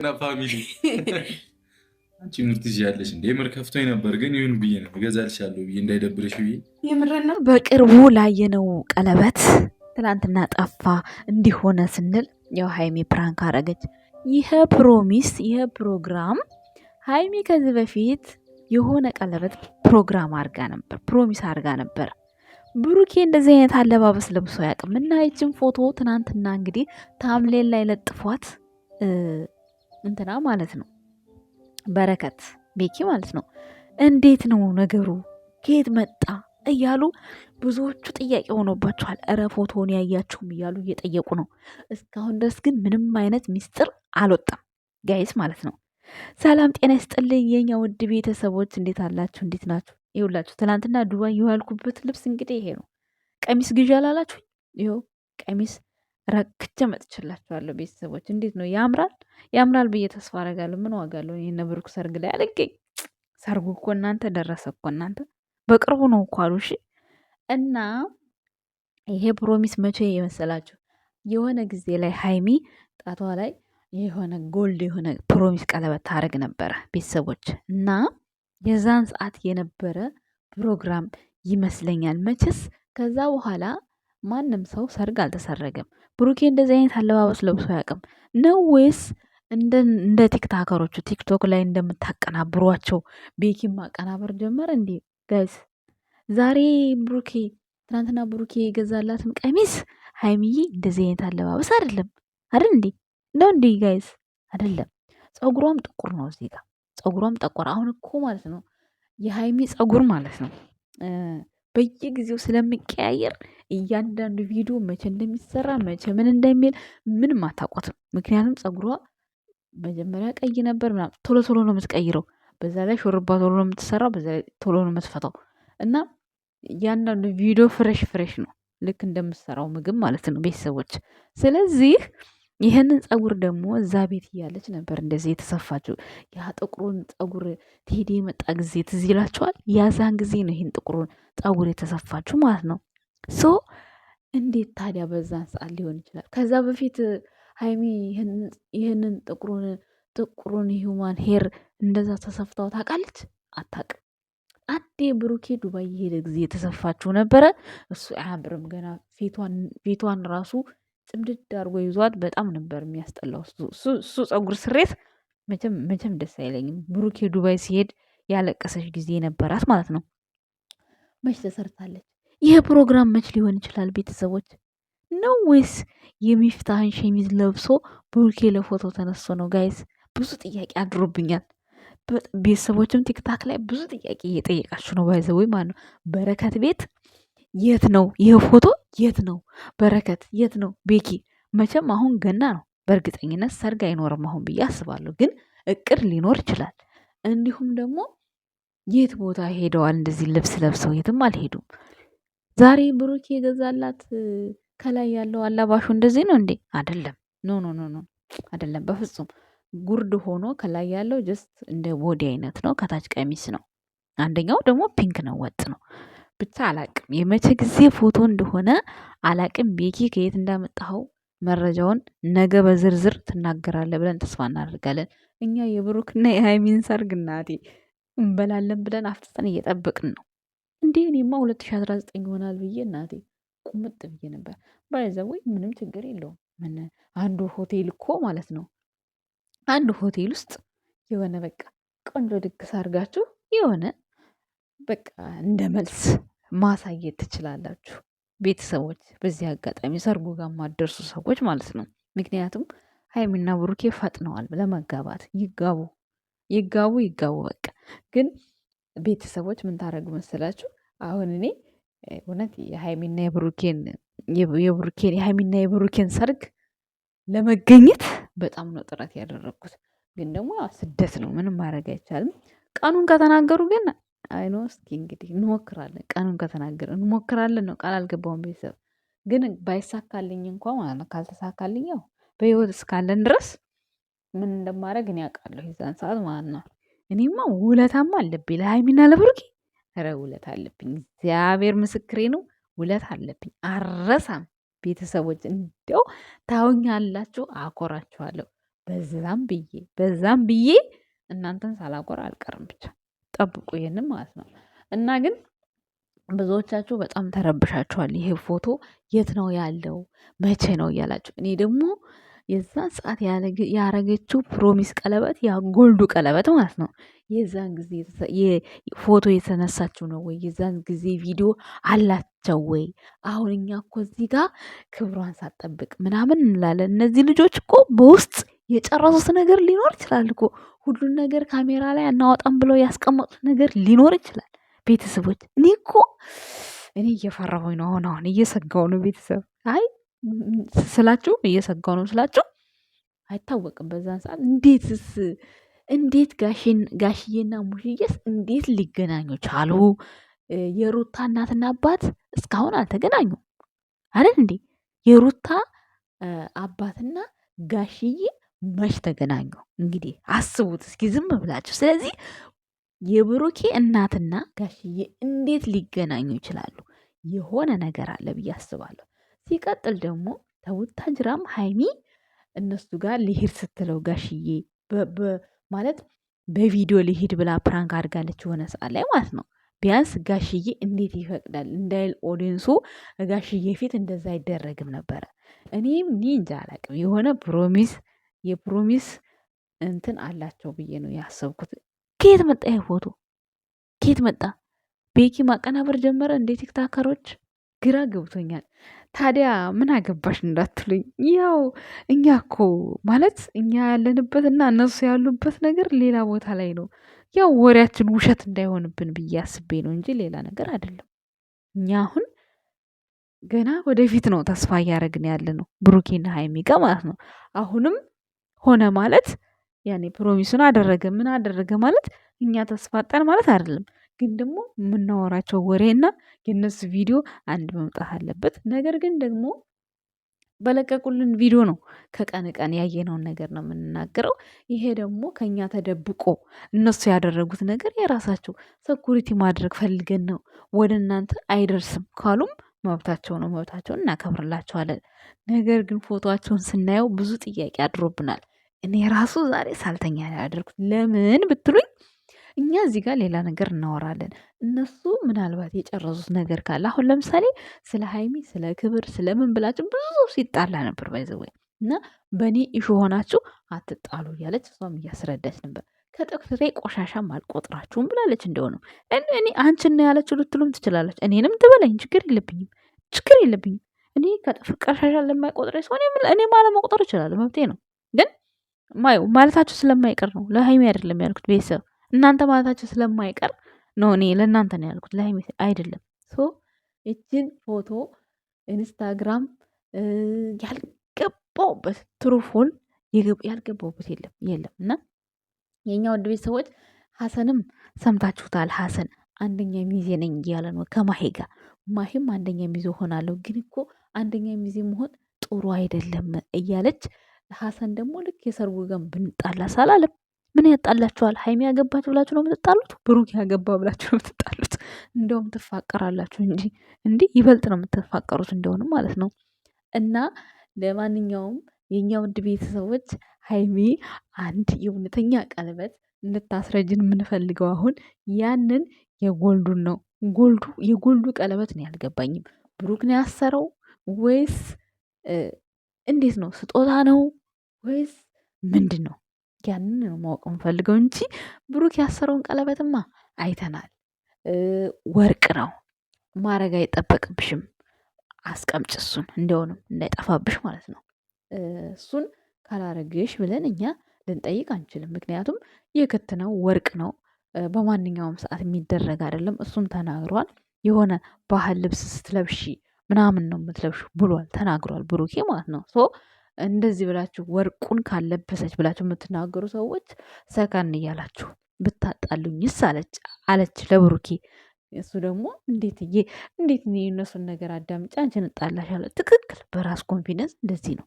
እና ፋሚሊ አንቺ ምርት ይያለሽ እንዴ? ምር ከፍቶኝ ነበር ግን ይሁን ብዬ ነው እገዛልሻለሁ ብዬ እንዳይደብርሽ ብዬ የምረና በቅርቡ ላየነው ቀለበት ትናንትና ጠፋ እንዲሆነ ስንል ያው ሃይሚ ፕራንክ አረገች። ይሄ ፕሮግራም ሃይሚ ከዚህ በፊት የሆነ ቀለበት ፕሮግራም አርጋ ነበር፣ ፕሮሚስ አርጋ ነበር። ብሩኬ እንደዚህ አይነት አለባበስ ለብሶ አያውቅም እና ይችን ፎቶ ትናንትና እንግዲህ ታምሌል ላይ ለጥፏት እንትና ማለት ነው በረከት ቤኪ ማለት ነው። እንዴት ነው ነገሩ? ከየት መጣ እያሉ ብዙዎቹ ጥያቄ ሆኖባቸዋል። እረ ፎቶውን ያያችሁም እያሉ እየጠየቁ ነው። እስካሁን ድረስ ግን ምንም አይነት ሚስጥር አልወጣም ጋይስ ማለት ነው። ሰላም ጤና ይስጥልኝ የኛ ውድ ቤተሰቦች፣ እንዴት አላችሁ? እንዴት ናችሁ? ይኸውላችሁ ትናንትና ዱባይ የዋልኩበት ልብስ እንግዲህ ይሄ ነው። ቀሚስ ግዢ አላላችሁ? ይኸው ቀሚስ ረክቼ መጥቼላችኋለሁ ቤተሰቦች። እንዴት ነው? ያምራል ያምራል ብዬ ተስፋ አረጋለሁ። ምን ዋጋ አለው? ይሄን ብሩክ ሰርግ ላይ አልገኝ። ሰርጉ እኮ እናንተ ደረሰ እኮ እናንተ በቅርቡ ነው እኮ አሉ። እሺ እና ይሄ ፕሮሚስ መቼ የመሰላችሁ? የሆነ ጊዜ ላይ ሃይሚ ጣቷ ላይ የሆነ ጎልድ የሆነ ፕሮሚስ ቀለበት ታደርግ ነበረ ቤተሰቦች። እና የዛን ሰዓት የነበረ ፕሮግራም ይመስለኛል መቼስ። ከዛ በኋላ ማንም ሰው ሰርግ አልተሰረገም። ብሩኬ እንደዚህ አይነት አለባበስ ለብሶ አያውቅም ነው ወይስ እንደ ቲክታከሮቹ ቲክቶክ ላይ እንደምታቀናብሯቸው ቤኪም ማቀናበር ጀመረ እንዴ? ጋይስ ዛሬ ብሩኬ ትናንትና ብሩኬ የገዛላትም ቀሚስ ሃይሚዬ እንደዚህ አይነት አለባበስ አይደለም አይደል እንዴ? ነው እንዴ ጋይስ? አይደለም። ፀጉሯም ጥቁር ነው እዚህ ጋር ፀጉሯም ጠቆረ። አሁን እኮ ማለት ነው የሃይሚ ፀጉር ማለት ነው በየጊዜው ስለሚቀያየር እያንዳንዱ ቪዲዮ መቼ እንደሚሰራ መቼ ምን እንደሚል ምንም አታውቁትም። ምክንያቱም ፀጉሯ መጀመሪያ ቀይ ነበር ምናምን፣ ቶሎ ቶሎ ነው የምትቀይረው። በዛ ላይ ሾርባ ቶሎ ነው የምትሰራው፣ በዛ ላይ ቶሎ ነው የምትፈታው። እና እያንዳንዱ ቪዲዮ ፍሬሽ ፍሬሽ ነው፣ ልክ እንደምትሰራው ምግብ ማለት ነው ቤተሰቦች። ስለዚህ ይህንን ፀጉር ደግሞ እዛ ቤት እያለች ነበር እንደዚህ የተሰፋችው። ያ ጥቁሩን ፀጉር ቴዲ የመጣ ጊዜ ትዝ ይላችኋል? ያዛን ጊዜ ነው ይህን ጥቁሩን ፀጉር የተሰፋችው ማለት ነው። ሶ እንዴት ታዲያ በዛን ሰዓት ሊሆን ይችላል? ከዛ በፊት ሃይሚ ይህንን ጥቁሩን ሂውማን ሄር እንደዛ ተሰፍታው ታውቃለች? አታውቅም። አዴ ብሩኬ ዱባይ የሄደ ጊዜ የተሰፋችው ነበረ። እሱ አያምርም ገና ፊቷን ራሱ ጭምድድ አድርጎ ይዟት በጣም ነበር የሚያስጠላው። እሱ ፀጉር ስሬት መቼም ደስ አይለኝም። ብሩኬ ዱባይ ሲሄድ ያለቀሰች ጊዜ ነበራት ማለት ነው። መች ተሰርታለች? ይህ ፕሮግራም መች ሊሆን ይችላል ቤተሰቦች? ነው ወይስ የሚፍታህን ሸሚዝ ለብሶ ብሩኬ ለፎቶ ተነስቶ ነው? ጋይዝ ብዙ ጥያቄ አድሮብኛል። ቤተሰቦችም ቲክታክ ላይ ብዙ ጥያቄ እየጠየቃችሁ ነው። ባይዘወይ ማለት ነው በረከት ቤት የት ነው ይህ ፎቶ? የት ነው በረከት? የት ነው ቤኪ? መቼም አሁን ገና ነው። በእርግጠኝነት ሰርግ አይኖርም አሁን ብዬ አስባለሁ። ግን እቅድ ሊኖር ይችላል። እንዲሁም ደግሞ የት ቦታ ሄደዋል? እንደዚህ ልብስ ለብሰው የትም አልሄዱም። ዛሬ ብሩኬ የገዛላት ከላይ ያለው አላባሹ እንደዚህ ነው እንዴ? አይደለም። ኖ ኖ ኖ ኖ አይደለም በፍጹም። ጉርድ ሆኖ ከላይ ያለው ጀስት እንደ ቦዲ አይነት ነው፣ ከታች ቀሚስ ነው። አንደኛው ደግሞ ፒንክ ነው፣ ወጥ ነው። ብቻ አላቅም የመቼ ጊዜ ፎቶ እንደሆነ አላቅም። ቤኪ ከየት እንዳመጣኸው መረጃውን ነገ በዝርዝር ትናገራለ ብለን ተስፋ እናደርጋለን። እኛ የብሩክና የሃይሚን ሰርግ እናቴ እንበላለን ብለን አፍጥጠን እየጠበቅን ነው። እንዴ እኔማ 2019 ይሆናል ብዬ እናቴ ቁምጥ ብዬ ነበር። ባይዘወይ ምንም ችግር የለውም። ምን አንዱ ሆቴል እኮ ማለት ነው አንዱ ሆቴል ውስጥ የሆነ በቃ ቆንጆ ድግስ አድርጋችሁ የሆነ በቃ እንደ መልስ ማሳየት ትችላላችሁ ቤተሰቦች። በዚህ አጋጣሚ ሰርጉ ጋር ማደርሱ ሰዎች ማለት ነው። ምክንያቱም ሃይሚና ብሩኬ ፈጥነዋል ለመጋባት። ይጋቡ በቃ። ግን ቤተሰቦች ምን ታደርጉ መሰላችሁ? አሁን እኔ እውነት የሃይሚና የብሩኬን ሰርግ ለመገኘት በጣም ነው ጥረት ያደረግኩት። ግን ደግሞ ስደት ነው፣ ምንም ማድረግ አይቻልም። ቀኑን ከተናገሩ ግን አይኖ እስኪ እንግዲህ እንሞክራለን። ቀኑን ከተናገር እንሞክራለን ነው፣ ቃል አልገባውም። ቤተሰብ ግን ባይሳካልኝ እንኳ ማለት ነው፣ ካልተሳካልኝ ያው በህይወት እስካለን ድረስ ምን እንደማደርግ እኔ አውቃለሁ የዛን ሰዓት ማለት ነው። እኔማ ውለታማ አለብኝ ለሃይሚና ለብሩኬ። ኧረ ውለት አለብኝ፣ እግዚአብሔር ምስክሬ ነው። ውለት አለብኝ፣ አረሳም። ቤተሰቦች እንዲያው ታውኛላችሁ፣ አኮራችኋለሁ። በዛም ብዬ እናንተን ሳላቆር አልቀርም። ብቻ ጠብቁ ይሄንን ማለት ነው። እና ግን ብዙዎቻችሁ በጣም ተረብሻችኋል። ይሄ ፎቶ የት ነው ያለው? መቼ ነው እያላችሁ። እኔ ደግሞ የዛን ሰዓት ያረገችው ፕሮሚስ ቀለበት ያ ጎልዱ ቀለበት ማለት ነው። የዛን ጊዜ ፎቶ የተነሳችው ነው ወይ? የዛን ጊዜ ቪዲዮ አላቸው ወይ? አሁን እኛ እኮ እዚህ ጋር ክብሯን ሳትጠብቅ ምናምን እንላለን። እነዚህ ልጆች እኮ በውስጥ የጨረሱት ነገር ሊኖር ይችላል እኮ። ሁሉን ነገር ካሜራ ላይ አናወጣም ብለው ያስቀመጡት ነገር ሊኖር ይችላል። ቤተሰቦች እኔ እየፈራሁኝ ነው። አሁን እየሰጋው ነው። ቤተሰብ አይ ስላችሁ እየሰጋው ነው ስላችሁ አይታወቅም። በዛን ሰዓት እንዴት ጋሽዬና ሙሽዬስ እንዴት ሊገናኙ ቻሉ? የሩታ እናትና አባት እስካሁን አልተገናኙም አይደል እንዴ? የሩታ አባትና ጋሽዬ መች ተገናኙ? እንግዲህ አስቡት እስኪ ዝም ብላችሁ። ስለዚህ የብሩኬ እናትና ጋሽዬ እንዴት ሊገናኙ ይችላሉ? የሆነ ነገር አለ ብዬ አስባለሁ። ሲቀጥል ደግሞ ተውታጅራም ሀይሚ እነሱ ጋር ሊሄድ ስትለው ጋሽዬ ማለት በቪዲዮ ሊሄድ ብላ ፕራንክ አድርጋለች የሆነ ሰዓት ላይ ማለት ነው። ቢያንስ ጋሽዬ እንዴት ይፈቅዳል እንዳይል ኦዲንሱ ጋሽዬ ፊት እንደዛ አይደረግም ነበረ። እኔም እንጃ አላቅም። የሆነ የፕሮሚስ እንትን አላቸው ብዬ ነው ያሰብኩት። ከየት መጣ ይሄ ፎቶ? ከየት መጣ? ቤኪ ማቀናበር ጀመረ እንዴ? ቲክታከሮች ግራ ገብቶኛል። ታዲያ ምን አገባሽ እንዳትሉኝ፣ ያው እኛ እኮ ማለት እኛ ያለንበትና እነሱ ያሉበት ነገር ሌላ ቦታ ላይ ነው። ያው ወሬያችን ውሸት እንዳይሆንብን ብዬ አስቤ ነው እንጂ ሌላ ነገር አይደለም። እኛ አሁን ገና ወደፊት ነው ተስፋ እያደረግን ያለ ነው ብሩኬና ሀይሚ ጋር ማለት ነው። አሁንም ሆነ ማለት ያኔ ፕሮሚሱን አደረገ ምን አደረገ ማለት እኛ ተስፋ አጣን ማለት አይደለም። ግን ደግሞ የምናወራቸው ወሬና የነሱ ቪዲዮ አንድ መምጣት አለበት። ነገር ግን ደግሞ በለቀቁልን ቪዲዮ ነው ከቀን ቀን ያየነውን ነገር ነው የምንናገረው። ይሄ ደግሞ ከኛ ተደብቆ እነሱ ያደረጉት ነገር የራሳቸው ሰኩሪቲ ማድረግ ፈልገን ነው። ወደ እናንተ አይደርስም ካሉም መብታቸው ነው፣ መብታቸውን እናከብርላቸዋለን። ነገር ግን ፎቶቸውን ስናየው ብዙ ጥያቄ አድሮብናል። እኔ ራሱ ዛሬ ሳልተኛ ያደርጉት ለምን ብትሉኝ እኛ እዚህ ጋር ሌላ ነገር እናወራለን። እነሱ ምናልባት የጨረሱት ነገር ካለ አሁን ለምሳሌ ስለ ሀይሚ ስለ ክብር ስለምን ብላችሁ ብዙ ሰው ሲጣላ ነበር ባይዘወይ እና በእኔ ኢሹ ሆናችሁ አትጣሉ እያለች እሷም እያስረዳች ነበር። ከጥፍሬ ቆሻሻም አልቆጥራችሁም ብላለች። እንደሆነ እኔ አንቺን ነው ያለችው ልትሉም ትችላለች። እኔንም ትበለኝ ችግር የለብኝም። እኔ ከጥፍር ቆሻሻ ለማይቆጥረኝ ሰው እኔ ማለመቁጠር እችላለሁ፣ መብቴ ነው። ግን ማለታችሁ ስለማይቀር ነው። ለሀይሚ አይደለም ያልኩት ቤተሰብ እናንተ ማለታችሁ ስለማይቀር ነው። እኔ ለእናንተ ነው ያልኩት ለሀይሚ አይደለም። እችን ፎቶ ኢንስታግራም ያልገባውበት ትሩፎል ያልገባውበት የለም። እና የእኛ ውድ ቤተሰቦች ሀሰንም ሰምታችሁታል። ሀሰን አንደኛ ሚዜ ነኝ እያለ ነው ከማሄ ጋር። ማሄም አንደኛ ሚዜ ሆናለሁ፣ ግን እኮ አንደኛ ሚዜ መሆን ጥሩ አይደለም እያለች ሀሰን ደግሞ ልክ የሰርጉ ቀን ብንጣላስ አላለም። ምን ያጣላችኋል? ሀይሚ ያገባች ብላችሁ ነው የምትጣሉት? ብሩክ ያገባ ብላችሁ ነው የምትጣሉት? እንደውም ትፋቀራላችሁ እንጂ እንዲህ ይበልጥ ነው የምትፋቀሩት እንደሆነ ማለት ነው። እና ለማንኛውም የእኛ ውድ ቤተሰቦች ሀይሚ አንድ የእውነተኛ ቀለበት እንድታስረጅን የምንፈልገው አሁን ያንን የጎልዱን ነው። የጎልዱ ቀለበት ነው ያልገባኝም። ብሩክ ነው ያሰረው ወይስ እንዴት ነው? ስጦታ ነው ወይስ ምንድን ነው? ያንን ነው ማወቅ የምፈልገው እንጂ ብሩክ ያሰረውን ቀለበትማ አይተናል። ወርቅ ነው፣ ማድረግ አይጠበቅብሽም። አስቀምጭ እሱን እንደሆንም እንዳይጠፋብሽ ማለት ነው። እሱን ካላረግሽ ብለን እኛ ልንጠይቅ አንችልም። ምክንያቱም የክት ነው፣ ወርቅ ነው፣ በማንኛውም ሰዓት የሚደረግ አይደለም። እሱም ተናግሯል። የሆነ ባህል ልብስ ስትለብሺ ምናምን ነው የምትለብሹ ብሏል፣ ተናግሯል ብሩኬ ማለት ነው። እንደዚህ ብላችሁ ወርቁን ካለበሰች ብላችሁ የምትናገሩ ሰዎች ሰከን እያላችሁ ብታጣሉኝስ አለች ለብሩኬ። እሱ ደግሞ እንዴት የእነሱን ነገር አዳምጫ አንቺን እጣላሻለሁ። ትክክል። በራስ ኮንፊደንስ እንደዚህ ነው።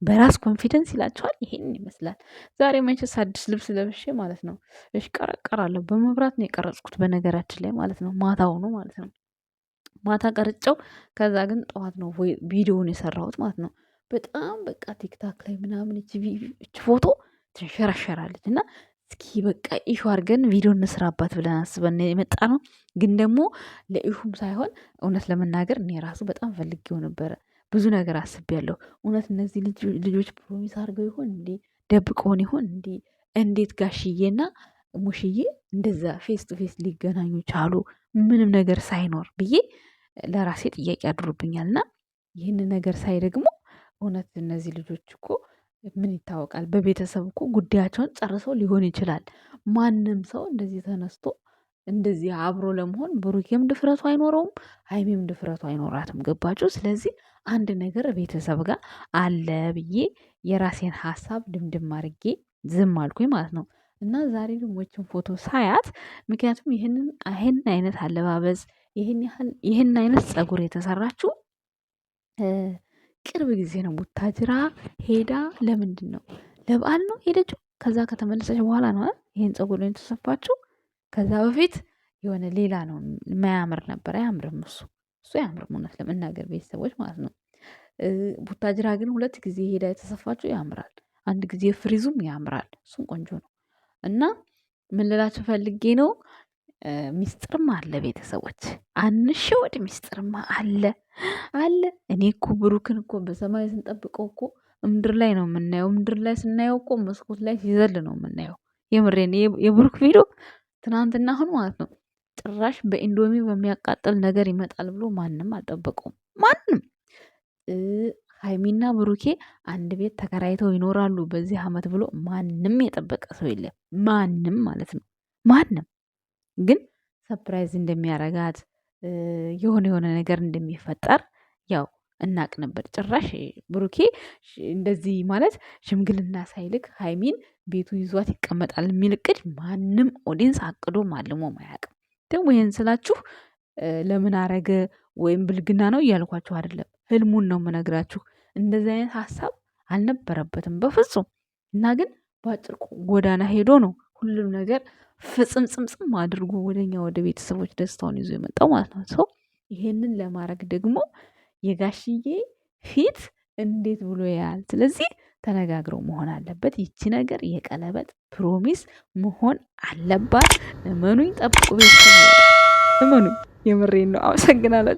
በራስ ኮንፊደንስ ይላቸዋል። ይሄን ይመስላል። ዛሬ መቼስ አዲስ ልብስ ለብሼ ማለት ነው እሽቀረቀራለሁ። በመብራት ነው የቀረጽኩት በነገራችን ላይ ማለት ነው። ማታው ነው ማለት ነው። ማታ ቀርጨው ከዛ ግን ጠዋት ነው ቪዲዮውን የሰራሁት ማለት ነው። በጣም በቃ ቲክታክ ላይ ምናምን እች ፎቶ ትንሸራሸራለች እና እስኪ በቃ ኢሹ አድርገን ቪዲዮ እንስራባት ብለን አስበን የመጣ ነው። ግን ደግሞ ለኢሹም ሳይሆን እውነት ለመናገር እኔ ራሱ በጣም ፈልጌው ነበረ። ብዙ ነገር አስቤያለሁ። እውነት እነዚህ ልጆች ፕሮሚስ አድርገው ይሆን እንዴ? ደብቀውን ይሆን እንዴ? እንዴት ጋሽዬና ሙሽዬ እንደዛ ፌስ ቱ ፌስ ሊገናኙ ቻሉ? ምንም ነገር ሳይኖር ብዬ ለራሴ ጥያቄ አድሮብኛል። እና ይህን ነገር ሳይ ደግሞ እውነት እነዚህ ልጆች እኮ ምን ይታወቃል፣ በቤተሰብ እኮ ጉዳያቸውን ጨርሰው ሊሆን ይችላል። ማንም ሰው እንደዚህ ተነስቶ እንደዚህ አብሮ ለመሆን ብሩኬም ድፍረቱ አይኖረውም፣ ሀይሜም ድፍረቱ አይኖራትም። ገባችሁ? ስለዚህ አንድ ነገር ቤተሰብ ጋር አለ ብዬ የራሴን ሀሳብ ድምድም አድርጌ ዝም አልኩኝ ማለት ነው። እና ዛሬ ደግሞ ይህችን ፎቶ ሳያት ምክንያቱም ይህን አይነት አለባበስ ይህን አይነት ፀጉር የተሰራችው ቅርብ ጊዜ ነው። ቡታጅራ ሄዳ ለምንድን ነው ለበዓል ነው ሄደችው። ከዛ ከተመለሰች በኋላ ነው ይህን ፀጉር ነው የተሰፋችው። ከዛ በፊት የሆነ ሌላ ነው ማያምር ነበር። አያምርም፣ እሱ አያምርም እውነት ለመናገር ቤተሰቦች ማለት ነው። ቡታጅራ ግን 2 ጊዜ ሄዳ የተሰፋችው ያምራል። አንድ ጊዜ ፍሪዙም ያምራል፣ እሱም ቆንጆ ነው። እና ምን ልላችሁ ፈልጌ ነው፣ ሚስጥርም አለ ቤተሰቦች፣ አንሸወድ፣ ሚስጥርማ አለ አለ። እኔ እኮ ብሩክን እኮ በሰማይ ስንጠብቀው እኮ ምድር ላይ ነው የምናየው። ምድር ላይ ስናየው እኮ መስኮት ላይ ሲዘል ነው የምናየው። የምሬን የብሩክ ቪዲዮ ትናንትና አሁን ማለት ነው ጭራሽ በኢንዶሚ በሚያቃጥል ነገር ይመጣል ብሎ ማንም አልጠበቀውም። ማንም ሀይሚና ብሩኬ አንድ ቤት ተከራይተው ይኖራሉ በዚህ ዓመት ብሎ ማንም የጠበቀ ሰው የለም። ማንም ማለት ነው ማንም። ግን ሰፕራይዝ እንደሚያረጋት የሆነ ነገር እንደሚፈጠር ያው እናቅ ነበር። ጭራሽ ብሩኬ እንደዚህ ማለት ሽምግልና ሳይልክ ሀይሚን ቤቱ ይዟት ይቀመጣል የሚል እቅድ ማንም ኦዲንስ አቅዶም አልሞም አያውቅም። ደግሞ ይህን ስላችሁ ለምን አረገ ወይም ብልግና ነው እያልኳችሁ አይደለም፣ ህልሙን ነው የምነግራችሁ። እንደዚህ አይነት ሀሳብ አልነበረበትም በፍጹም። እና ግን በአጭር ጎዳና ሄዶ ነው ሁሉም ነገር ፍጽምጽምጽም አድርጎ ወደኛ ወደ ቤተሰቦች ደስታውን ይዞ የመጣው ማለት ነው። ሰው ይሄንን ለማድረግ ደግሞ የጋሽዬ ፊት እንዴት ብሎ ያያል? ስለዚህ ተነጋግረው መሆን አለበት። ይቺ ነገር የቀለበት ፕሮሚስ መሆን አለባት። እመኑኝ፣ ጠብቁ ቤተሰብ፣ እመኑኝ። የምሬን ነው። አመሰግናለሁ።